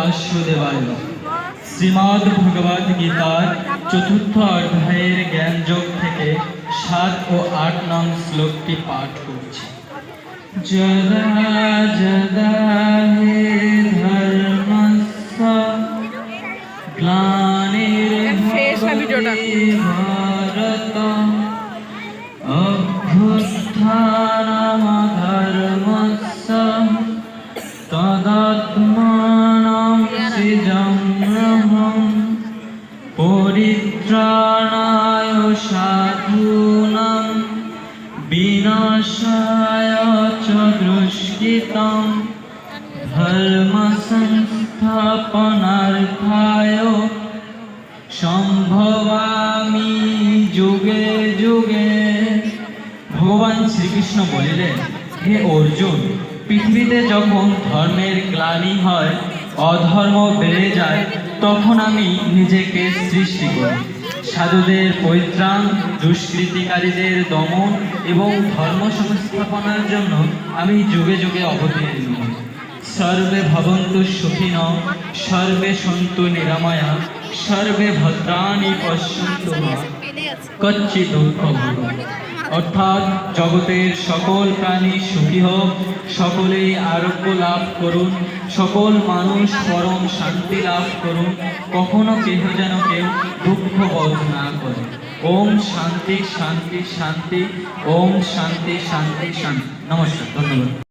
বাসুদেবায়। শ্রীমদ্ ভগবদ্ গীতার চতুর্থ অধ্যায়ের জ্ঞানযোগ থেকে 7 ও 8 নং শ্লোকটি পাঠ করছি। যদা যদা হি ধর্মস্য গ্লানির্ভবতি ভারত অভ্যুত্থানমধর্মস্য তদাত্মাनं সৃজম্যহং পরিত্রাণায় সাধূনাং বিনাশায় চ দুষ্কৃতং ধর্ম সংস্থাপনার্থায় সম্ভবামি যুগে যুগে। ভগবান শ্রীকৃষ্ণ বলিলেন, হে অর্জুন, পৃথিবীতে যখন ধর্মের গ্লানি হয়, অধর্ম বেড়ে যায়, তখন আমি নিজেকে সৃষ্টি করি। সাধুদের পরিত্রাণ, দুষ্কৃতিকারীদের দমন এবং ধর্ম সংস্থাপনার জন্য আমি যুগে যুগে অবতীর্ণ হই। সর্বে ভবন্তু সুখিনঃ, সর্বে সন্তু নিরাময়া, সর্বে ভদ্রাণি পশ্যন্তু মা কচ্চিৎ দুঃখং ভবেৎ। অর্থাৎ জগতের সকল প্রাণী সুখী হোক, সকলেই আরোগ্য লাভ করুন, সকল মানুষ পরম শান্তি লাভ করুন, কখনো কেহ যেন কেউ দুঃখ বোধ না করে। ওম শান্তি শান্তি শান্তি, ওম শান্তি শান্তি শান্তি। নমস্কার, ধন্যবাদ।